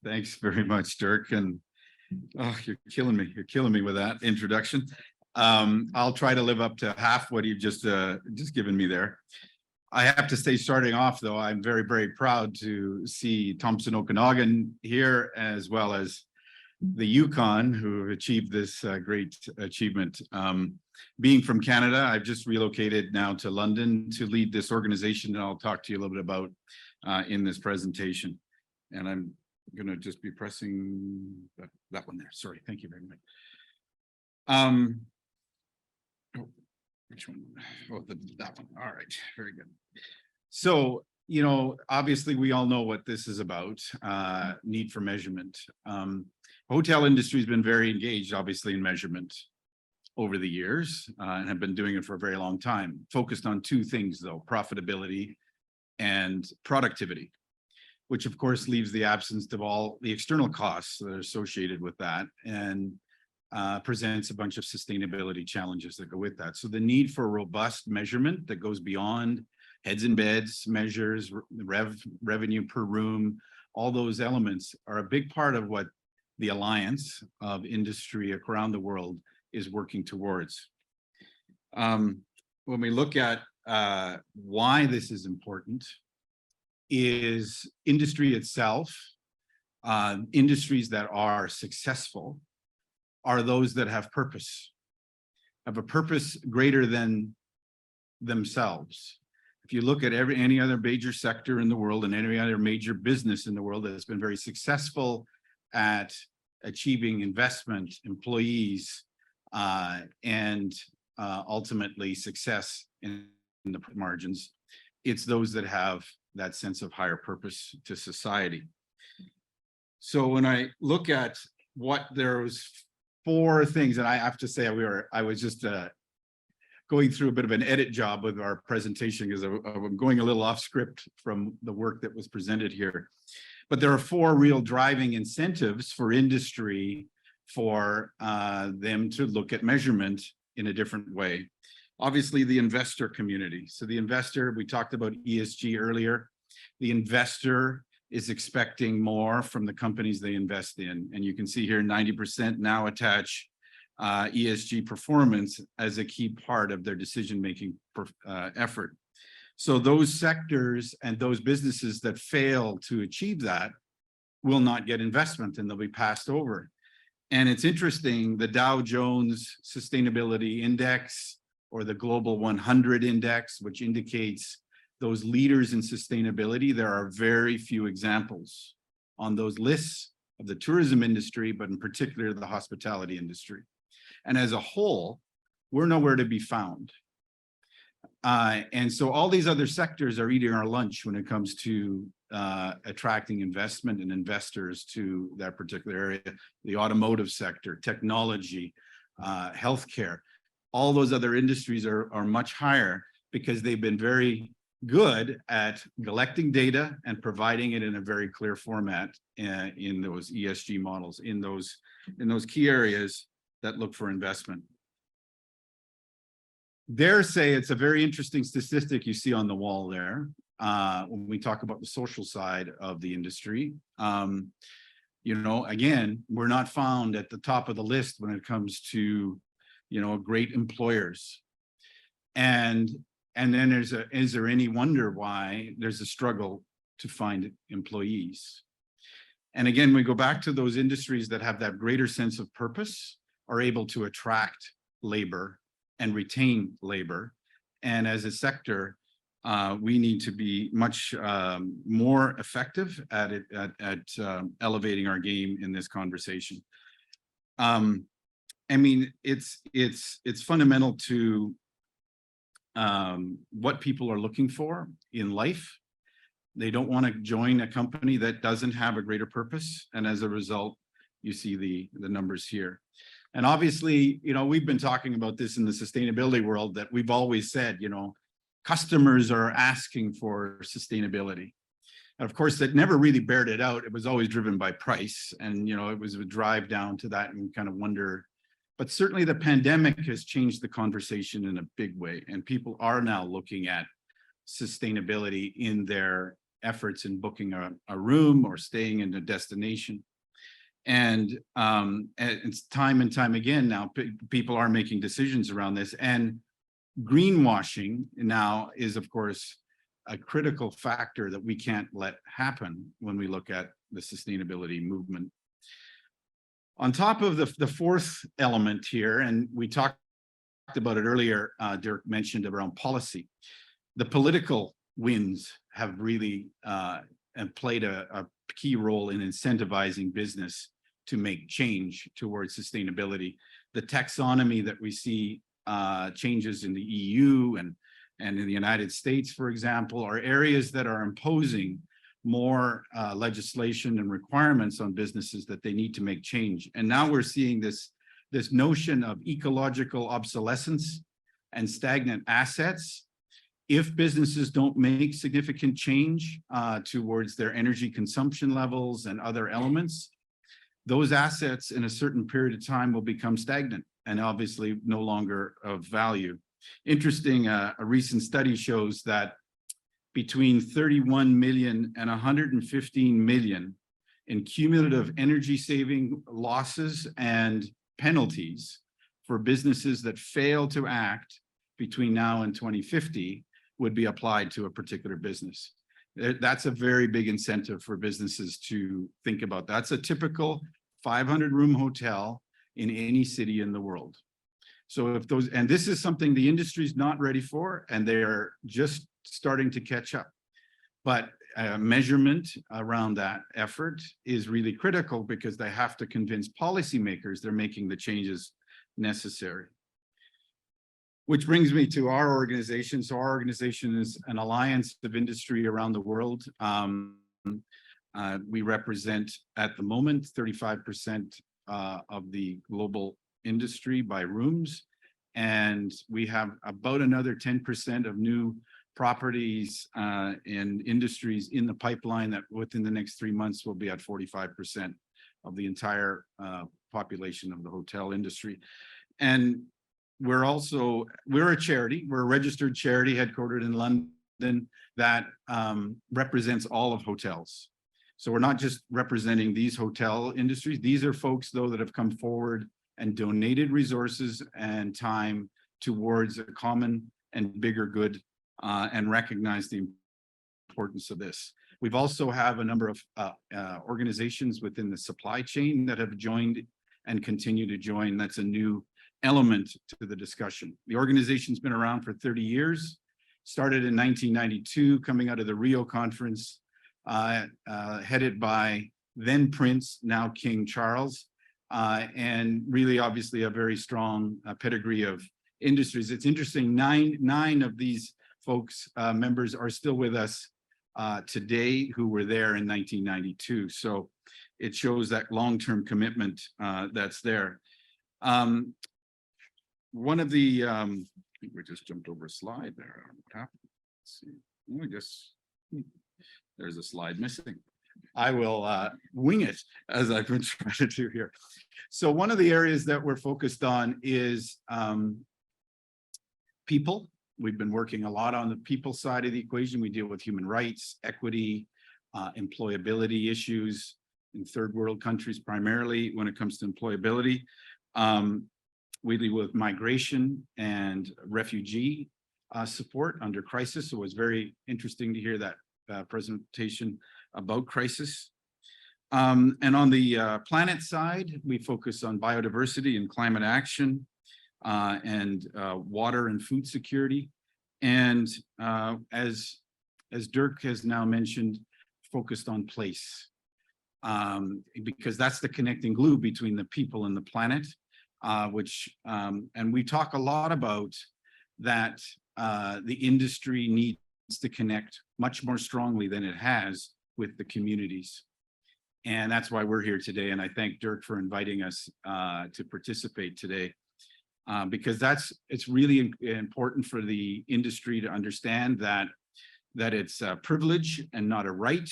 Thanks very much, Dirk. And oh, you're killing me. You're killing me with that introduction. I'll try to live up to half what you've just given me there. I have to say, starting off, though, I'm very, very proud to see Thompson Okanagan here, as well as the Yukon, who achieved this great achievement. Being from Canada, I've just relocated now to London to lead this organization, and I'll talk to you a little bit about in this presentation. And I'm going to just be pressing that one there. Sorry, thank you very much. Which one? Oh, that one. All right, very good. So, you know, obviously we all know what this is about, need for measurement. Hotel industry has been very engaged, obviously, in measurement over the years, and have been doing it for a very long time, focused on two things, though: profitability and productivity, which of course leaves the absence of all the external costs that are associated with that, and presents a bunch of sustainability challenges that go with that. So the need for robust measurement that goes beyond heads and beds measures, revenue per room, all those elements are a big part of what the alliance of industry around the world is working towards. When we look at why this is important, is industry itself, industries that are successful are those that have a purpose greater than themselves. If you look at any other major sector in the world and any other major business in the world that has been very successful at achieving investment, employees, and ultimately success in the margins, it's those that have that sense of higher purpose to society. So when I look at what those four things, and I have to say I was just going through a bit of an edit job with our presentation because I'm going a little off script from the work that was presented here. But there are four real driving incentives for industry for them to look at measurement in a different way. Obviously, the investor community. So the investor, we talked about ESG earlier. The investor is expecting more from the companies they invest in. And you can see here 90% now attach ESG performance as a key part of their decision-making effort. So those sectors and those businesses that fail to achieve that will not get investment, and they'll be passed over. And it's interesting, the Dow Jones Sustainability Index or the Global 100 Index, which indicates those leaders in sustainability, there are very few examples on those lists of the tourism industry, but in particular the hospitality industry. And as a whole, we're nowhere to be found. And so all these other sectors are eating our lunch when it comes to attracting investment and investors to that particular area. The automotive sector, technology, healthcare, all those other industries are much higher because they've been very good at collecting data and providing it in a very clear format in those ESG models, in those key areas that look for investment. Dare say it's a very interesting statistic you see on the wall there when we talk about the social side of the industry. You know, again, we're not found at the top of the list when it comes to, you know, great employers. And then is there any wonder why there's a struggle to find employees? And again, we go back to those industries that have that greater sense of purpose, are able to attract labor and retain labor. And as a sector, we need to be much more effective at elevating our game in this conversation. I mean, it's fundamental to what people are looking for in life. They don't want to join a company that doesn't have a greater purpose. And as a result, you see the numbers here. And obviously, you know, we've been talking about this in the sustainability world, that we've always said, you know, customers are asking for sustainability. And of course, that never really bared it out. It was always driven by price. And, you know, it was a drive down to that and kind of wonder. But certainly the pandemic has changed the conversation in a big way. And people are now looking at sustainability in their efforts in booking a room or staying in a destination. And it's time and time again now, people are making decisions around this. And greenwashing now is, of course, a critical factor that we can't let happen when we look at the sustainability movement. On top of the fourth element here, and we talked about it earlier, Dirk mentioned around policy. The political winds have really played a key role in incentivizing business to make change towards sustainability. The taxonomy that we see changes in the EU and in the United States, for example, are areas that are imposing more legislation and requirements on businesses that they need to make change. And now we're seeing this notion of ecological obsolescence and stagnant assets. If businesses don't make significant change towards their energy consumption levels and other elements, those assets in a certain period of time will become stagnant and obviously no longer of value. Interesting, a recent study shows that between 31 million and 115 million in cumulative energy saving losses and penalties for businesses that fail to act between now and 2050 would be applied to a particular business. That's a very big incentive for businesses to think about. That's a typical 500-room hotel in any city in the world. So if those, and this is something the industry's not ready for, and they are just starting to catch up. But measurement around that effort is really critical because they have to convince policymakers they're making the changes necessary. Which brings me to our organization. So our organization is an alliance of industry around the world. We represent at the moment 35% of the global industry by rooms, and we have about another 10% of new properties and industries in the pipeline that within the next 3 months will be at 45% of the entire population of the hotel industry. And we're a charity, we're a registered charity headquartered in London that represents all of hotels. So we're not just representing these hotel industries. These are folks, though, that have come forward and donated resources and time towards a common and bigger good and recognize the importance of this. We've also have a number of organizations within the supply chain that have joined and continue to join. That's a new element to the discussion. The organization's been around for 30 years, started in 1992, coming out of the Rio conference, headed by then Prince, now King Charles, and really obviously a very strong pedigree of industries. It's interesting, nine of these folks, members are still with us today who were there in 1992. So it shows that long-term commitment that's there. One of the, I think we just jumped over a slide there. What happened? Let's see. There's a slide missing. I will wing it as I've been trying to do here. So one of the areas that we're focused on is people. We've been working a lot on the people side of the equation. We deal with human rights, equity, employability issues in third world countries, primarily when it comes to employability. We deal with migration and refugee support under crisis. So it was very interesting to hear that presentation about crisis. And on the planet side, we focus on biodiversity and climate action and water and food security. And as Dirk has now mentioned, focused on place, because that's the connecting glue between the people and the planet, and we talk a lot about that the industry needs to connect much more strongly than it has with the communities. And that's why we're here today. And I thank Dirk for inviting us to participate today, because it's really important for the industry to understand that it's a privilege and not a right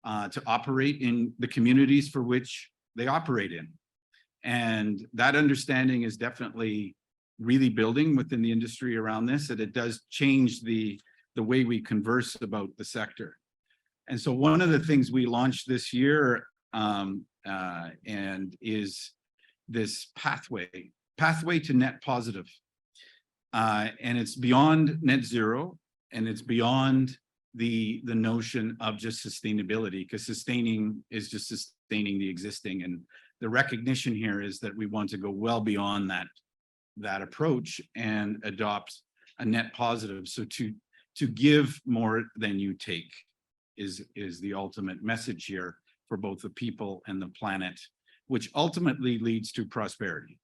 to operate in the communities for which they operate in. And that understanding is definitely really building within the industry around this, and it does change the way we converse about the sector. And so one of the things we launched this year and is this pathway to net positive. And it's beyond net zero, and it's beyond the notion of just sustainability, because sustaining is just sustaining the existing. And the recognition here is that we want to go well beyond that approach and adopt a net positive. So to give more than you take is the ultimate message here for both the people and the planet, which ultimately leads to prosperity.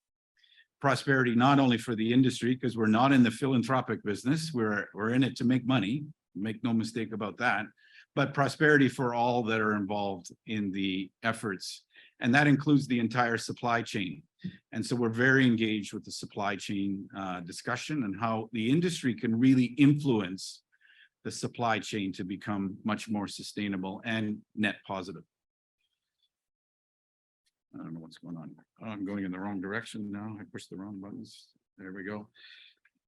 Prosperity not only for the industry, because we're not in the philanthropic business, we're in it to make money, make no mistake about that, but prosperity for all that are involved in the efforts. And that includes the entire supply chain. And so we're very engaged with the supply chain discussion and how the industry can really influence the supply chain to become much more sustainable and net positive. I don't know what's going on. I'm going in the wrong direction now. I pushed the wrong buttons. There we go.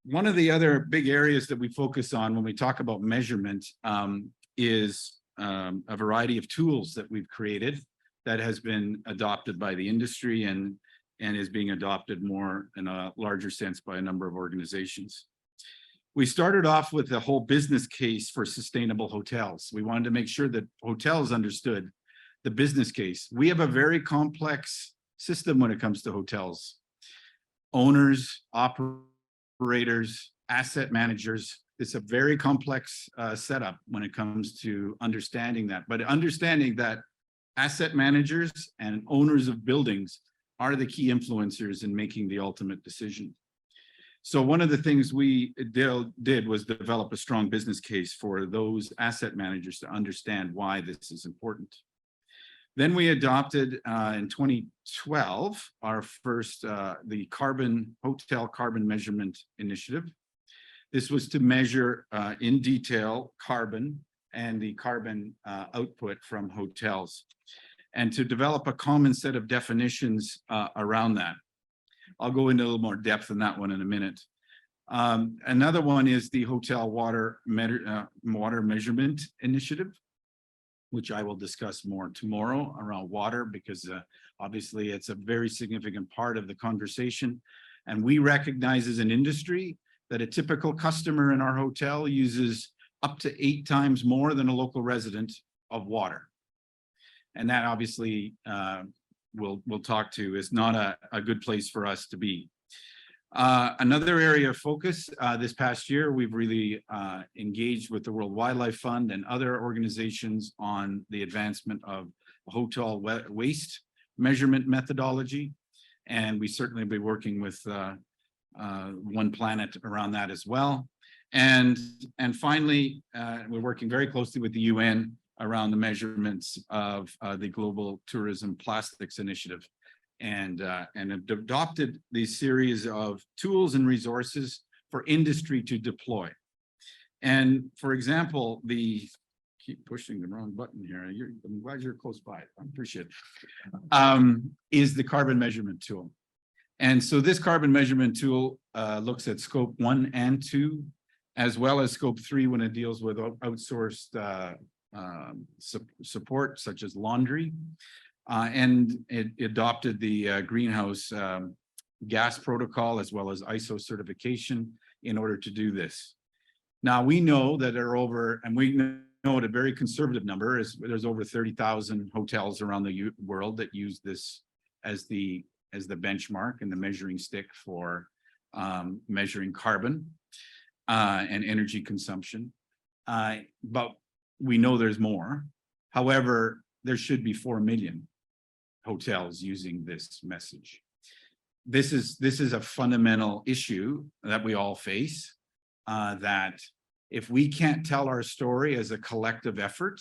One of the other big areas that we focus on when we talk about measurement is a variety of tools that we've created that has been adopted by the industry and is being adopted more in a larger sense by a number of organizations. We started off with a whole business case for sustainable hotels. We wanted to make sure that hotels understood the business case. We have a very complex system when it comes to hotels. Owners, operators, asset managers. It's a very complex setup when it comes to understanding that. But understanding that asset managers and owners of buildings are the key influencers in making the ultimate decision. So one of the things we did was develop a strong business case for those asset managers to understand why this is important. Then we adopted in 2012 our first the hotel carbon measurement initiative. This was to measure in detail carbon and the carbon output from hotels, and to develop a common set of definitions around that. I'll go into a little more depth in that one in a minute. Another one is the hotel water measurement initiative, which I will discuss more tomorrow around water, because obviously it's a very significant part of the conversation. And we recognize as an industry that a typical customer in our hotel uses up to 8 times more than a local resident of water. And that obviously we'll talk to is not a good place for us to be. Another area of focus this past year, we've really engaged with the World Wildlife Fund and other organizations on the advancement of hotel waste measurement methodology. And we certainly be working with One Planet around that as well. And finally, we're working very closely with the UN around the measurements of the Global Tourism Plastics Initiative, and adopted these series of tools and resources for industry to deploy. And for example, keep pushing the wrong button here. I'm glad you're close by. I appreciate it. Is the carbon measurement tool. And so this carbon measurement tool looks at scope 1 and 2, as well as scope 3 when it deals with outsourced support such as laundry. And it adopted the greenhouse gas protocol as well as ISO certification in order to do this. Now we know that there are over, and we know at a very conservative number, is there's over 30,000 hotels around the world that use this as the benchmark and the measuring stick for measuring carbon and energy consumption. But we know there's more. However, there should be 4 million hotels using this message. This is a fundamental issue that we all face, that if we can't tell our story as a collective effort,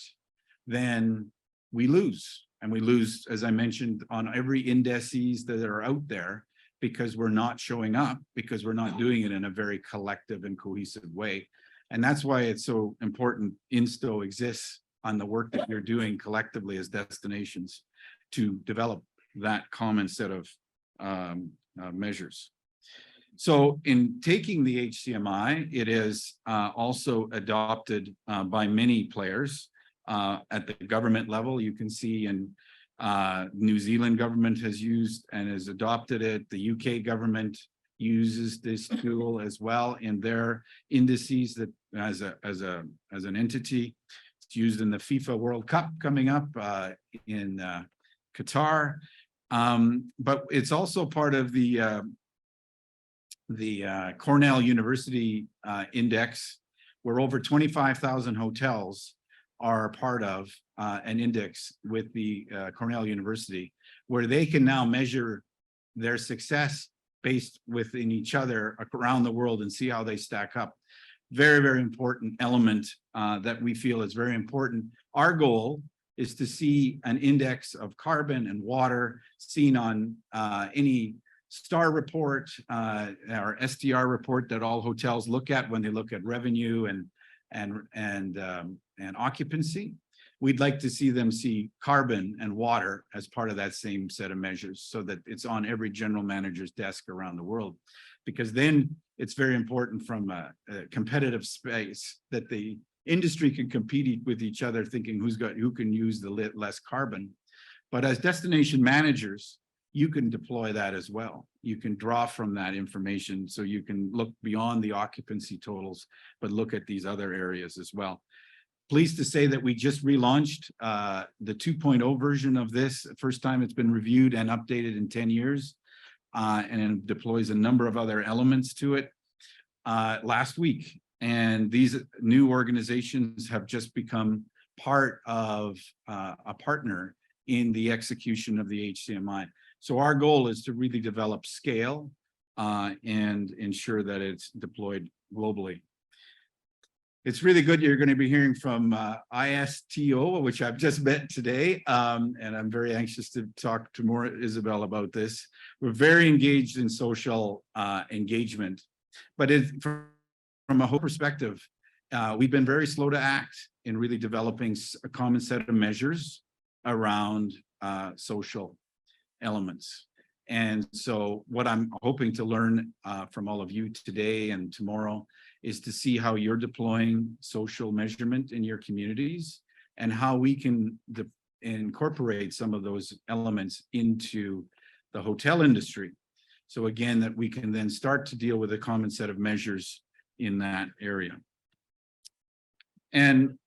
then we lose. And we lose, as I mentioned, on every indices that are out there, because we're not showing up, because we're not doing it in a very collective and cohesive way. And that's why it's so important Insto exists on the work that you're doing collectively as destinations to develop that common set of measures. So in taking the HCMI, it is also adopted by many players. at the government level. You can see in New Zealand government has used and has adopted it. The UK government uses this tool as well in their indices that as an entity. It's used in the FIFA World Cup coming up in Qatar, but it's also part of the Cornell University index, where over 25,000 hotels are part of an index with the Cornell University, where they can now measure their success based within each other around the world and see how they stack up. Very, very important element that we feel is very important. Our goal is to see an index of carbon and water seen on any STAR report or STR report that all hotels look at when they look at revenue and occupancy. We'd like to see them see carbon and water as part of that same set of measures, so that it's on every general manager's desk around the world, because then it's very important from a competitive space that the industry can compete with each other, thinking who can use the less carbon. But as destination managers, you can deploy that as well. You can draw from that information, so you can look beyond the occupancy totals, but look at these other areas as well. Pleased to say that we just relaunched the 2.0 version of this. First time it's been reviewed and updated in 10 years, and it deploys a number of other elements to it last week. And these new organizations have just become part of a partner in the execution of the HCMI. So our goal is to really develop scale and ensure that it's deployed globally. It's really good you're going to be hearing from ISTO, which I've just met today, and I'm very anxious to talk to more Isabel about this. We're very engaged in social engagement, but from a whole perspective, we've been very slow to act in really developing a common set of measures around social elements. And so what I'm hoping to learn from all of you today and tomorrow is to see how you're deploying social measurement in your communities, and how we can incorporate some of those elements into the hotel industry. So again, that we can then start to deal with a common set of measures in that area. And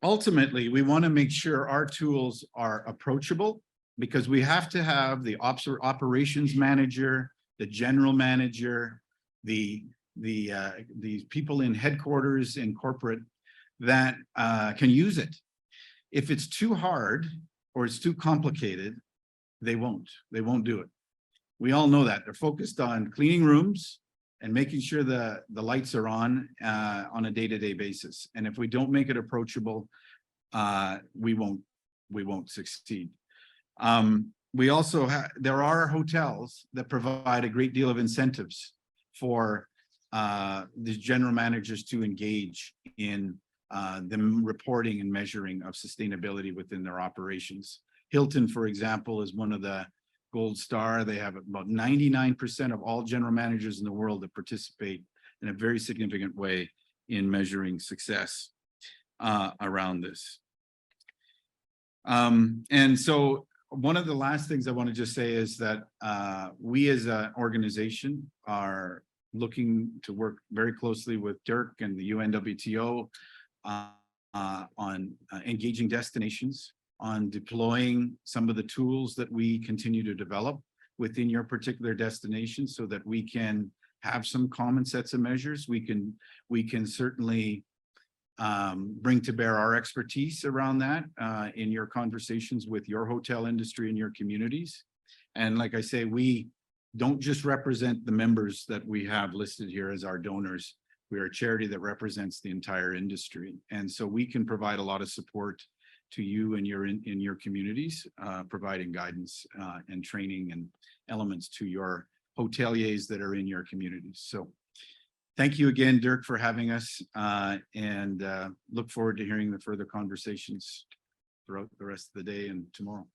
ultimately, we want to make sure our tools are approachable, because we have to have the operations manager, the general manager, the people in headquarters and corporate that can use it. If it's too hard or it's too complicated, they won't do it. We all know that. They're focused on cleaning rooms and making sure the lights are on a day-to-day basis. And if we don't make it approachable, we won't succeed. We also there are hotels that provide a great deal of incentives for the general managers to engage in them reporting and measuring of sustainability within their operations. Hilton, for example, is one of the gold star. They have about 99% of all general managers in the world that participate in a very significant way in measuring success around this. And so one of the last things I want to just say is that we as an organization are looking to work very closely with Dirk and the UNWTO on engaging destinations, on deploying some of the tools that we continue to develop within your particular destination, so that we can have some common sets of measures. We can certainly bring to bear our expertise around that in your conversations with your hotel industry and your communities. And like I say, we don't just represent the members that we have listed here as our donors. We are a charity that represents the entire industry. And so we can provide a lot of support to you and in your communities, providing guidance and training and elements to your hoteliers that are in your communities. So thank you again, Dirk, for having us, and look forward to hearing the further conversations throughout the rest of the day and tomorrow.